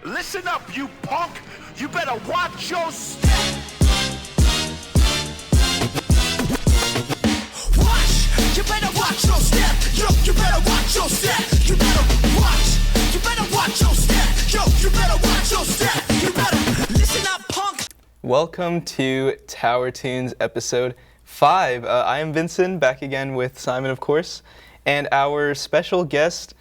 Listen up, you punk! You better watch your step! Watch! You better watch your step! Yo, you better watch your step! You better watch! You better watch your step! Yo, you better watch your step! You better listen up, punk! Welcome to Tower Tunes episode 5. I am Vincent, back again with Simon, of course, and our special guest,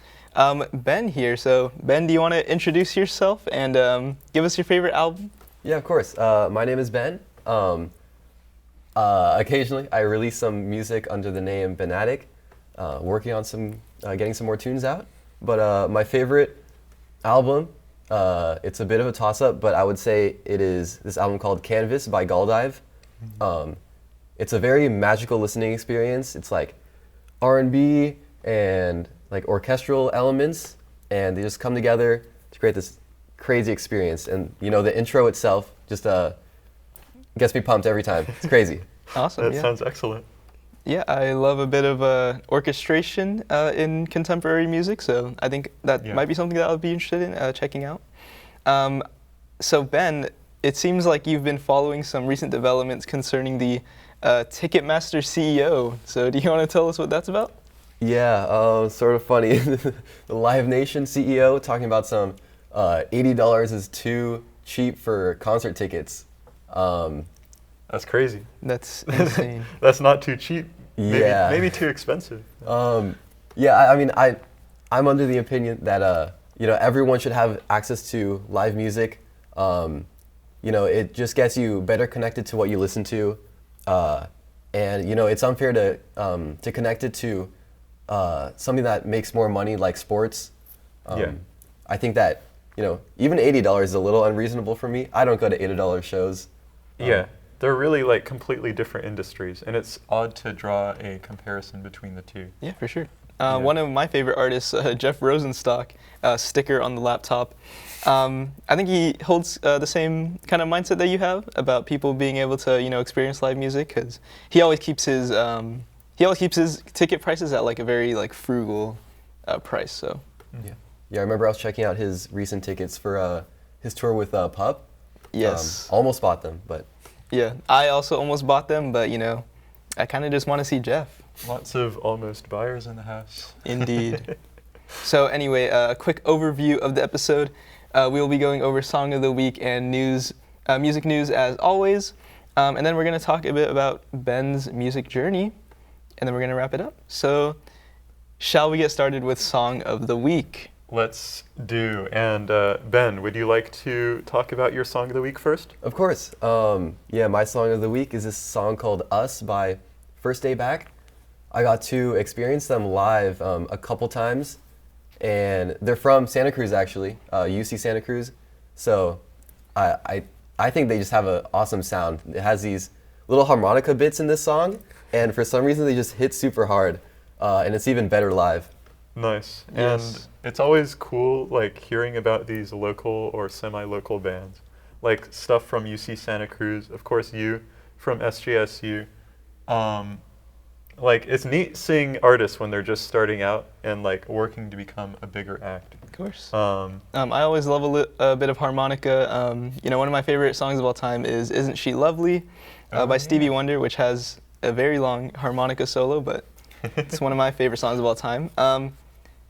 Ben here. So, Ben, do you want to introduce yourself and give us your favorite album? Yeah, of course. My name is Ben. Occasionally, I release some music under the name Benatic, working on getting some more tunes out. But my favorite album, it's a bit of a toss-up, but I would say it is this album called Canvas by Galdive. It's a very magical listening experience. It's like R&B and like orchestral elements, and they just come together to create this crazy experience. And you know, the intro itself just gets me pumped every time. It's crazy. Awesome. That sounds excellent. Yeah, I love a bit of orchestration in contemporary music, so I think that might be something that I would be interested in checking out. So Ben, it seems like you've been following some recent developments concerning the Ticketmaster CEO. So do you want to tell us what that's about? Yeah, sort of funny. The Live Nation CEO talking about some $80 is too cheap for concert tickets. That's crazy. That's insane. That's not too cheap. Maybe too expensive. Yeah, I mean, I'm under the opinion that you know, everyone should have access to live music. You know, it just gets you better connected to what you listen to, and you know, it's unfair to connect it to something that makes more money, like sports. I think that, you know, even $80 is a little unreasonable for me. I don't go to $80 shows. Yeah, they're really like completely different industries, and it's odd to draw a comparison between the two. Yeah, for sure. One of my favorite artists, Jeff Rosenstock, sticker on the laptop. I think he holds the same kind of mindset that you have about people being able to, you know, experience live music, because he always keeps his ticket prices at like a very like frugal price. So. Yeah, I remember I was checking out his recent tickets for his tour with Pup. Yes. Almost bought them, but. Yeah, I also almost bought them, but you know, I kind of just want to see Jeff. Lots of almost buyers in the house. Indeed. So anyway, a quick overview of the episode. We will be going over Song of the Week and news, music news as always. And then we're going to talk a bit about Ben's music journey, and then we're going to wrap it up. So shall we get started with Song of the Week? Let's do. And Ben, would you like to talk about your Song of the Week first? Of course. Yeah, my Song of the Week is this song called Us by First Day Back. I got to experience them live a couple times, and they're from Santa Cruz, actually, UC Santa Cruz. So I think they just have an awesome sound. It has these little harmonica bits in this song, and for some reason they just hit super hard, and it's even better live. Nice. Yes. And it's always cool, like, hearing about these local or semi-local bands. Like, stuff from UC Santa Cruz, of course you from SJSU. Like, it's neat seeing artists when they're just starting out and, like, working to become a bigger act. Of course. I always love a bit of harmonica. You know, one of my favorite songs of all time is Isn't She Lovely by Stevie Wonder, which has a very long harmonica solo, but it's one of my favorite songs of all time.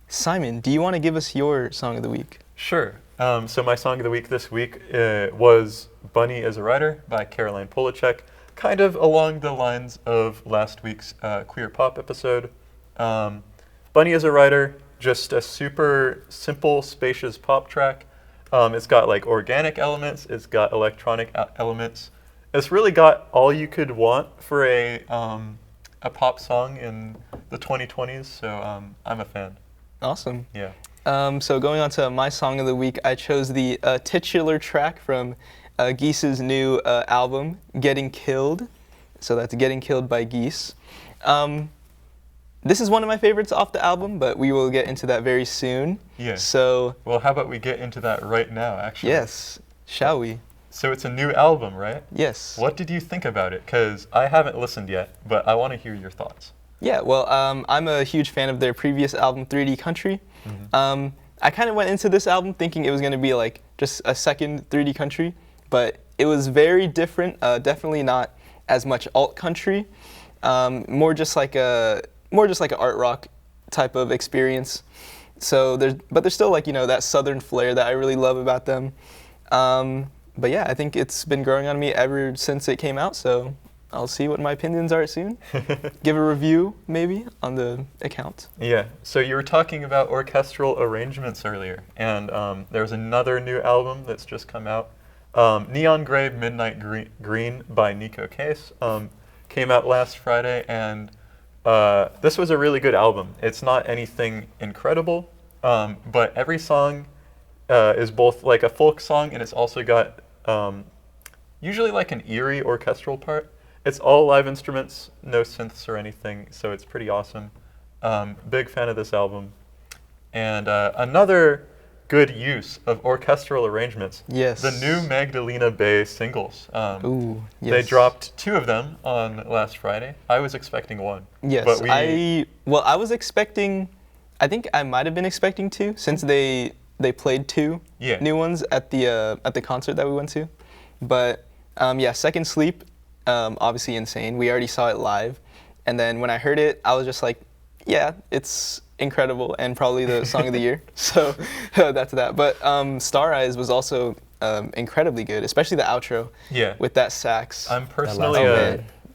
Simon, do you want to give us your Song of the Week? Sure. So my Song of the Week this week was Bunny is a Writer by Caroline Polachek, kind of along the lines of last week's Queer Pop episode. Bunny is a Writer, just a super simple, spacious pop track. It's got like organic elements, it's got electronic elements. It's really got all you could want for a pop song in the 2020s, so I'm a fan. Awesome. Yeah. So going on to my Song of the Week, I chose the titular track from Geese's new album, Getting Killed. So that's Getting Killed by Geese. This is one of my favorites off the album, but we will get into that very soon. Yeah. So. Well, how about we get into that right now, actually? Yes. Shall we? So it's a new album, right? Yes. What did you think about it? Because I haven't listened yet, but I want to hear your thoughts. Yeah, well, I'm a huge fan of their previous album, 3D Country. Mm-hmm. I kind of went into this album thinking it was going to be like just a second 3D country, but it was very different. Definitely not as much alt country. More just like an art rock type of experience. So there's still like, you know, that southern flair that I really love about them. But yeah, I think it's been growing on me ever since it came out. So I'll see what my opinions are soon. Give a review maybe on the account. Yeah. So you were talking about orchestral arrangements earlier, and there's another new album that's just come out. Neon Gray Midnight Green by Nico Case came out last Friday, and this was a really good album. It's not anything incredible, but every song is both like a folk song, and it's also got usually like an eerie orchestral part. It's all live instruments, no synths or anything, so it's pretty awesome. Big fan of this album. And another good use of orchestral arrangements. Yes. The new Magdalena Bay singles. Ooh, yes. They dropped 2 of them on last Friday. I was expecting 1. Yes, but I was expecting, I think I might have been expecting 2 since they played 2 new ones at the concert that we went to. But yeah, Second Sleep, obviously insane. We already saw it live. And then when I heard it, I was just like, yeah, it's incredible and probably the song of the year. So that's that. But Star Eyes was also incredibly good, especially the outro with that sax. I'm personally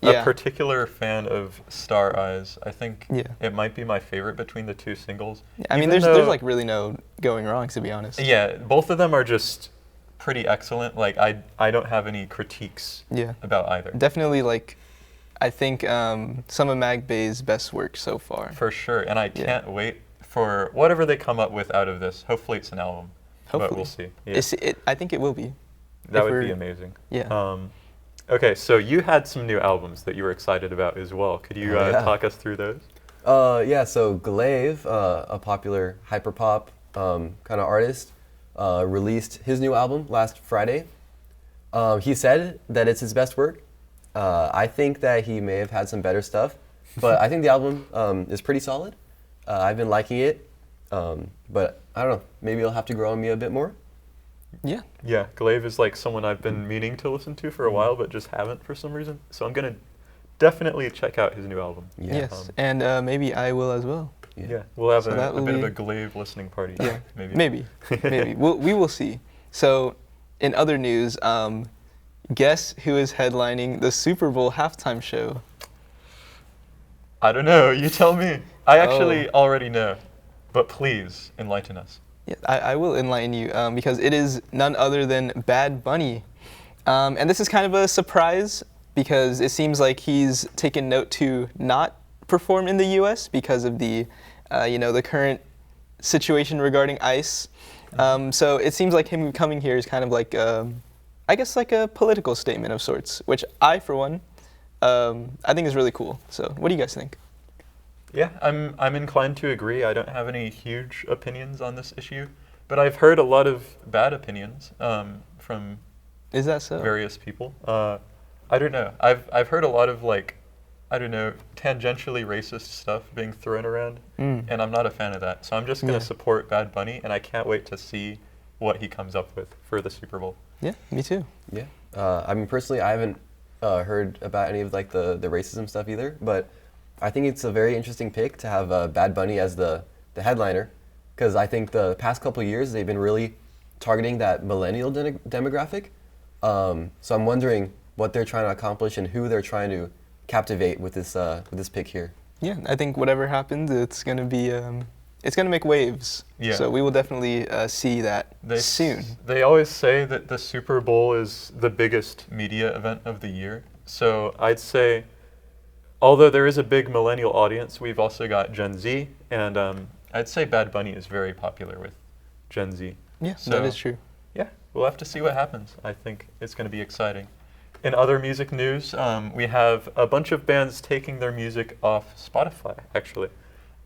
a particular fan of Star Eyes. I think it might be my favorite between the 2 singles. I mean, there's like really no going wrong, to be honest. Yeah, both of them are just pretty excellent. Like I don't have any critiques about either. Definitely, like, I think some of Mag Bay's best work so far. For sure, and I can't wait for whatever they come up with out of this. Hopefully it's an album, but we'll see. Yeah. I think it will be. That would be amazing. Yeah. Okay, so you had some new albums that you were excited about as well. Could you talk us through those? Yeah, so Glaive, a popular hyperpop kind of artist, released his new album last Friday. He said that it's his best work. I think that he may have had some better stuff, but I think the album is pretty solid. I've been liking it, but I don't know, maybe it'll have to grow on me a bit more. Yeah. Yeah, Glaive is like someone I've been meaning to listen to for a while, but just haven't for some reason. So I'm going to definitely check out his new album. Yeah. Yes, and maybe I will as well. Yeah, we'll have a bit of a Glaive listening party. Yeah, maybe. Maybe. We will see. So, in other news, guess who is headlining the Super Bowl halftime show? I don't know. You tell me. I actually already know, but please enlighten us. Yeah, I will enlighten you because it is none other than Bad Bunny. And this is kind of a surprise because it seems like he's taken note to not perform in the U.S. because of the, the current situation regarding ICE. So it seems like him coming here is kind of like, I guess, like a political statement of sorts, which I, for one, I think is really cool. So what do you guys think? Yeah, I'm inclined to agree. I don't have any huge opinions on this issue, but I've heard a lot of bad opinions from Is that so? various people. I don't know. I've heard a lot of tangentially racist stuff being thrown around, and I'm not a fan of that. So I'm just going to support Bad Bunny, and I can't wait to see what he comes up with for the Super Bowl. Yeah, me too. Yeah. I mean, personally, I haven't heard about any of like the racism stuff either, but I think it's a very interesting pick to have Bad Bunny as the headliner, because I think the past couple of years they've been really targeting that millennial demographic. So I'm wondering what they're trying to accomplish and who they're trying to captivate with this pick here. Yeah, I think whatever happens, it's gonna be it's gonna make waves. Yeah. So we will definitely see that soon. They always say that the Super Bowl is the biggest media event of the year. So I'd say, although there is a big millennial audience, we've also got Gen Z, and I'd say Bad Bunny is very popular with Gen Z. Yeah, So, that is true. Yeah, we'll have to see what happens. I think it's going to be exciting. In other music news, we have a bunch of bands taking their music off Spotify, actually.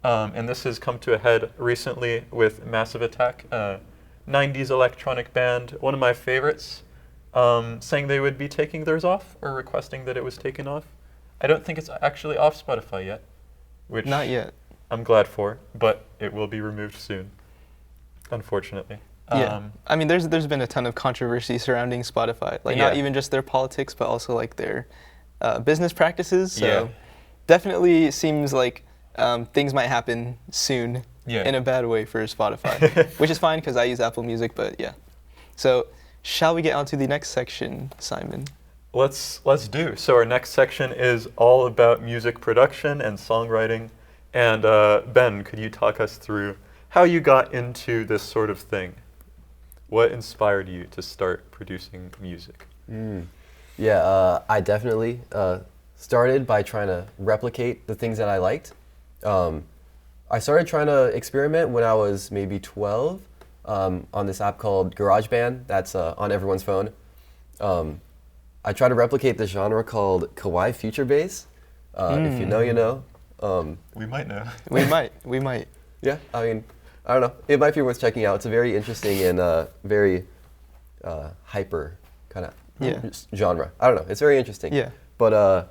And this has come to a head recently with Massive Attack, a 90s electronic band, one of my favorites, saying they would be taking theirs off or requesting that it was taken off. I don't think it's actually off Spotify yet, which Not yet. I'm glad for, but it will be removed soon. unfortunately. Yeah. I mean, there's been a ton of controversy surrounding Spotify. Like, not Yeah. even just their politics, but also like their business practices. So Yeah. definitely seems like things might happen soon Yeah. in a bad way for Spotify, which is fine because I use Apple Music. But yeah. So shall we get on to the next section, Simon? Let's do. So our next section is all about music production and songwriting. And Ben, could you talk us through how you got into this sort of thing? What inspired you to start producing music? Yeah, I definitely started by trying to replicate the things that I liked. I started trying to experiment when I was maybe 12 on this app called GarageBand that's on everyone's phone. I tried to replicate the genre called Kawaii Future Bass. If you know, you know. We might know. We might. Yeah, I mean, I don't know. It might be worth checking out. It's a very interesting and very hyper kind of genre. I don't know. It's very interesting. Yeah. But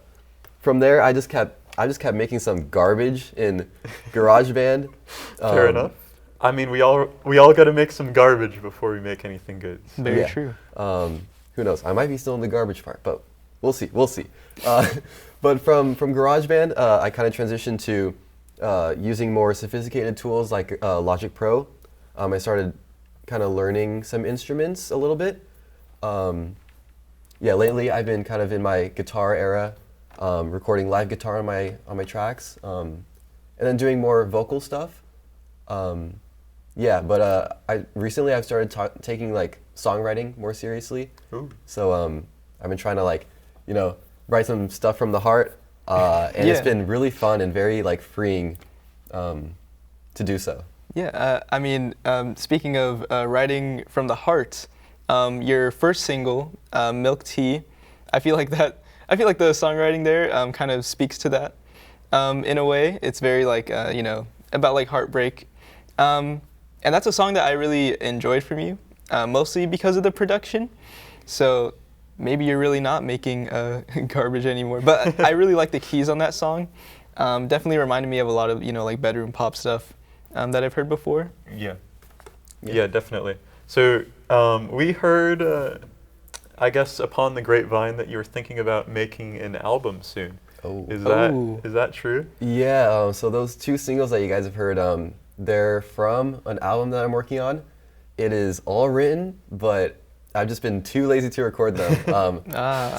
from there, I just kept making some garbage in GarageBand. Fair enough. I mean, we all got to make some garbage before we make anything good. Very Yeah. true. Who knows? I might be still in the garbage part, but we'll see. But from GarageBand, I kind of transitioned to using more sophisticated tools like Logic Pro. I started kind of learning some instruments a little bit. Yeah, lately I've been kind of in my guitar era, recording live guitar on my tracks, and then doing more vocal stuff. Yeah, but recently I've started taking like songwriting more seriously. Ooh. So I've been trying to write some stuff from the heart, and it's been really fun and very like freeing to do so. Yeah, I mean, speaking of writing from the heart, your first single, "Milk Tea," I feel like the songwriting there kind of speaks to that in a way. It's very like about like heartbreak, and that's a song that I really enjoyed from you, mostly because of the production. So maybe you're really not making garbage anymore, but I really like the keys on that song. Definitely reminded me of a lot of like bedroom pop stuff that I've heard before. Yeah, definitely. So we heard, I guess, upon the grapevine that you were thinking about making an album soon. Oh. Is that true? Yeah, so those two singles that you guys have heard, they're from an album that I'm working on. It is all written, but I've just been too lazy to record them.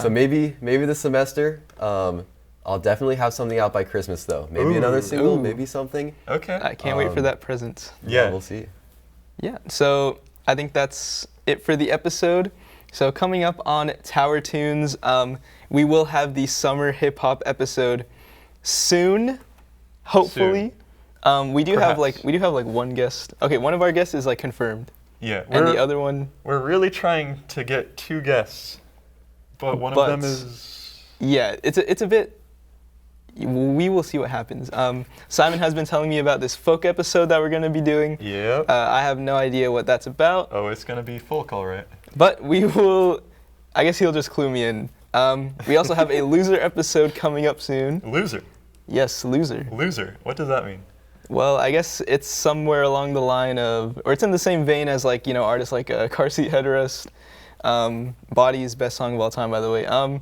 So maybe this semester, I'll definitely have something out by Christmas though. Maybe another single, maybe something. Okay. I can't wait for that present. Yeah. We'll see. Yeah, so I think that's it for the episode. So coming up on Tower Tunes, we will have the summer hip hop episode soon, hopefully. We do have like one guest. Okay, one of our guests is like confirmed. Yeah. And the other one, we're really trying to get two guests, but one of them is. Yeah, it's a bit. We will see what happens. Simon has been telling me about this folk episode that we're going to be doing. Yep. I have no idea what that's about. Oh, it's going to be folk, all right. But we will. I guess he'll just clue me in. We also have a loser episode coming up soon. Loser. Yes, loser. Loser. What does that mean? Well, I guess it's somewhere along the line of, or it's in the same vein as like artists like Car Seat Headrest, Body's best song of all time, by the way.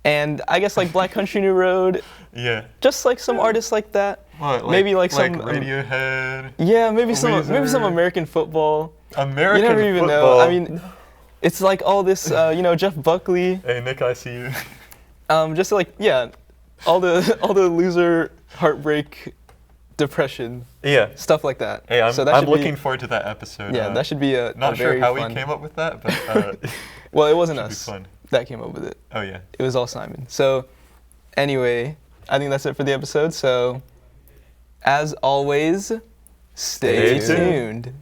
And I guess like Black Country New Road. Yeah. Just like some artists like that. What, maybe like some Radiohead. Yeah, maybe some Weezer. American football. American You never even football. know. I mean, it's like all this, Jeff Buckley. Hey Nick, I see you. Just like all the loser, heartbreak, depression. Yeah. Stuff like that. Hey, I'm So that should be- looking forward to that episode. Yeah, that should be a Not a sure very how fun. we came up with that, but Well, it wasn't should be us fun. that came up with it. Oh yeah. It was all Simon. So, anyway, I think that's it for the episode. So, as always, stay Stay tuned. tuned.